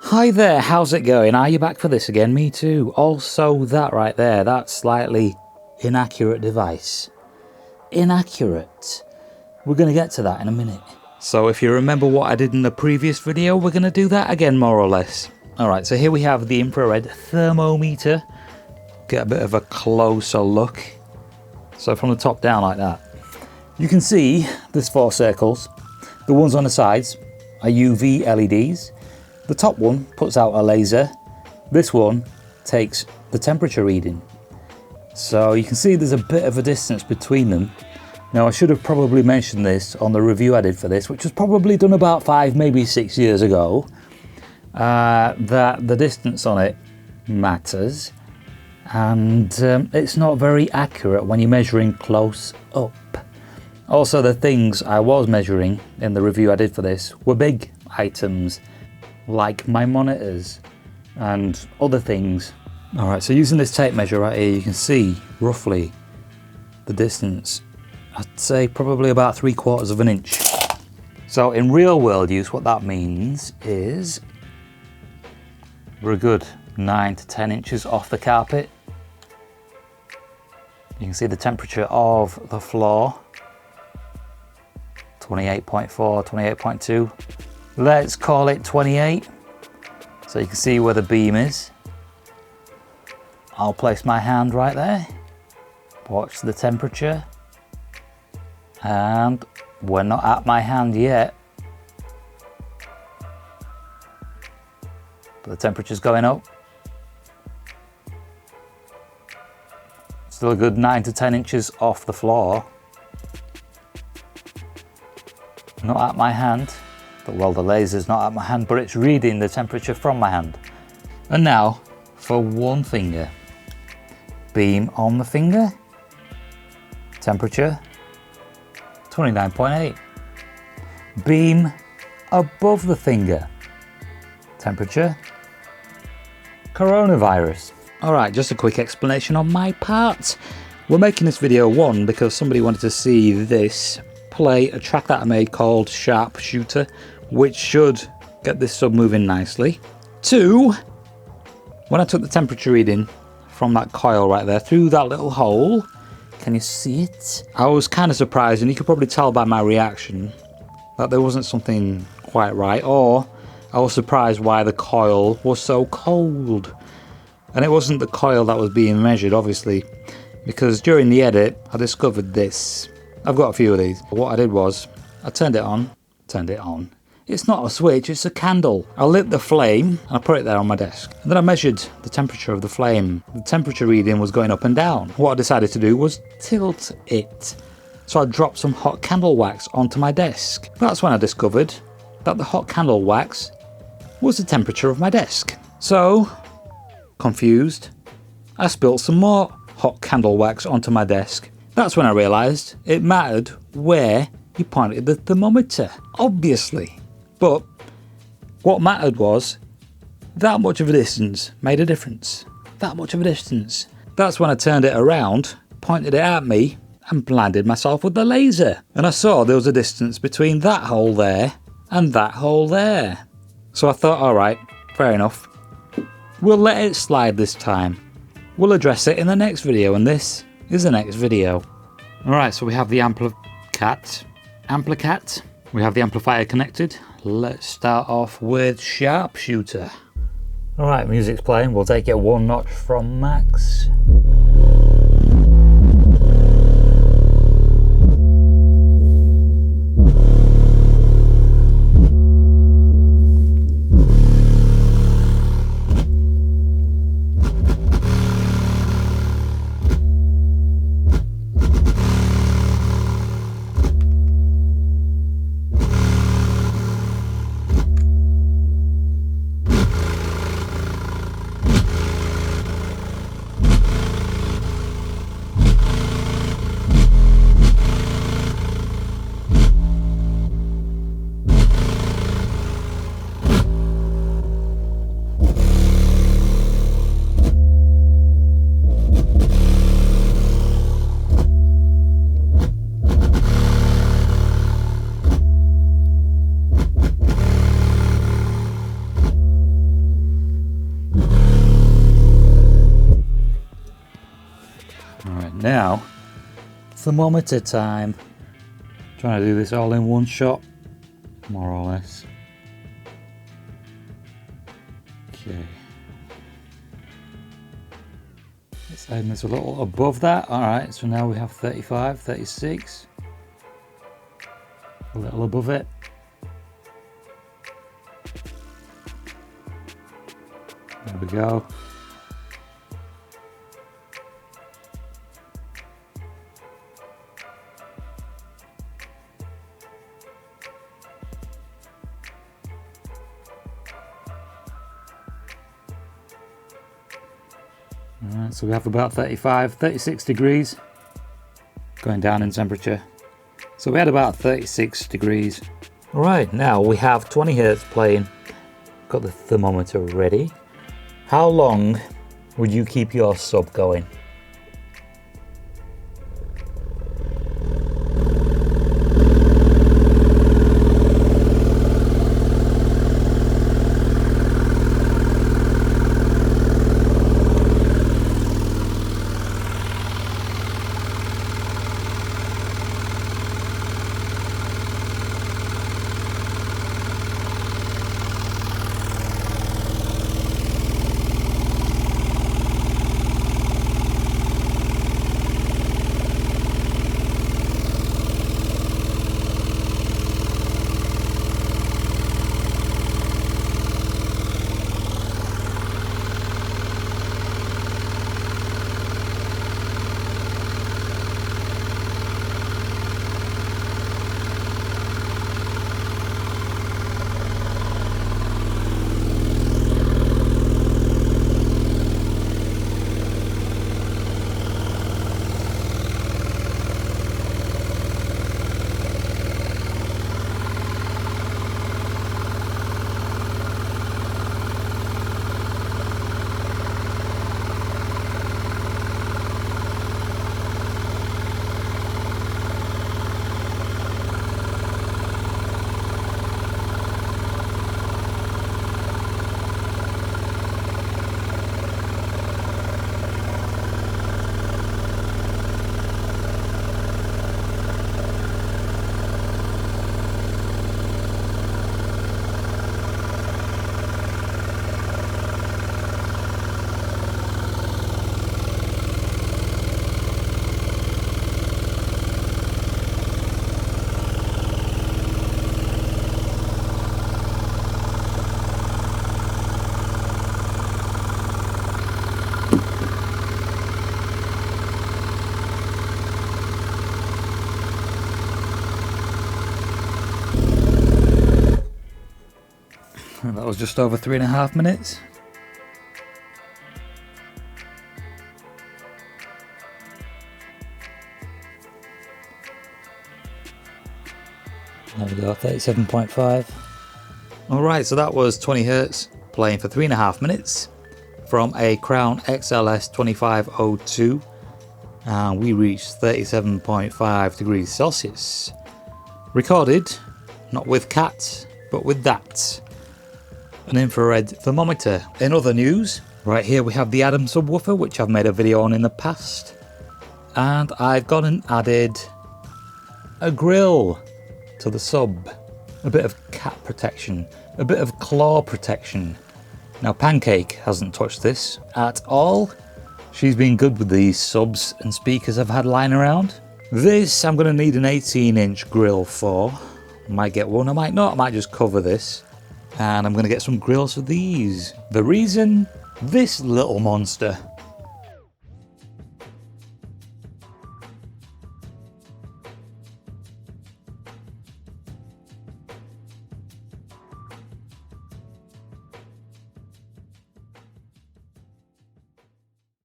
Hi there, how's it going? Are you back for this again? Me too. Also, that right there, that slightly inaccurate device. Inaccurate. We're going to get to that in a minute. So if you remember what I did in the previous video, we're going to do that again, more or less. Alright, so here we have the infrared thermometer. Get a bit of a closer look. So from the top down like that. You can see there's 4 circles. The ones on the sides are UV LEDs. The top one puts out a laser. This one takes the temperature reading. So you can see there's a bit of a distance between them. Now I should have probably mentioned this on the review I did for this, which was probably done about 5, maybe 6 years ago, that the distance on it matters, and it's not very accurate when you're measuring close up. Also, the things I was measuring in the review I did for this were big items, like my monitors and other things. Alright, so using this tape measure right here, you can see roughly the distance. I'd say probably about 3/4 of an inch. So in real world use, what that means is we're a good 9 to 10 inches off the carpet. You can see the temperature of the floor, 28.4, 28.2. Let's call it 28, so you can see where the beam is. I'll place my hand right there, watch the temperature, and we're not at my hand yet, but the temperature's going up. Still a good 9 to 10 inches off the floor. Not at my hand. Well, the laser's not at my hand, but it's reading the temperature from my hand. And now for one finger. Beam on the finger. Temperature 29.8. Beam above the finger. Temperature coronavirus. Alright, just a quick explanation on my part. We're making this video, one, because somebody wanted to see this play a track that I made called Sharpshooter, which should get this sub moving nicely. 2, when I took the temperature reading from that coil right there through that little hole, can you see it? I was kind of surprised, and you could probably tell by my reaction that there wasn't something quite right, or I was surprised why the coil was so cold. And it wasn't the coil that was being measured, obviously, because during the edit I discovered this. I've got a few of these. What I did was I turned it on. It's not a switch, it's a candle. I lit the flame and I put it there on my desk. And then I measured the temperature of the flame. The temperature reading was going up and down. What I decided to do was tilt it. So I dropped some hot candle wax onto my desk. That's when I discovered that the hot candle wax was the temperature of my desk. So, confused, I spilled some more hot candle wax onto my desk. That's when I realised it mattered where you pointed the thermometer, obviously. But what mattered was that much of a distance made a difference. That much of a distance. That's when I turned it around, pointed it at me, and blinded myself with the laser. And I saw there was a distance between that hole there and that hole there. So I thought, alright, fair enough. We'll let it slide this time. We'll address it in the next video, and this is the next video. Alright, so we have the Amplicat. We have the amplifier connected. Let's start off with Sharpshooter. Alright, music's playing. We'll take it one notch from max. now, thermometer time. Trying to do this all in one shot, more or less. Okay. Let's aim this a little above that. Alright, so now we have 35, 36. A little above it. There we go. Alright, so we have about 35, 36 degrees going down in temperature. So we had about 36 degrees. Alright, now we have 20 hertz playing. Got the thermometer ready. How long would you keep your sub going? That was just over 3.5 minutes. There we go, 37.5. Alright, so that was 20 hertz playing for 3.5 minutes from a Crown XLS 2502, and we reached 37.5 degrees Celsius. Recorded, not with cat, but with that. An infrared thermometer. In other news, right here we have the Adam subwoofer, which I've made a video on in the past. And I've gone and added a grill to the sub. A bit of cat protection, a bit of claw protection. Now Pancake hasn't touched this at all. She's been good with these subs and speakers I've had lying around. This I'm going to need an 18-inch grill for. I might get one, I might not, I might just cover this. And I'm going to get some grills for these. The reason? This little monster.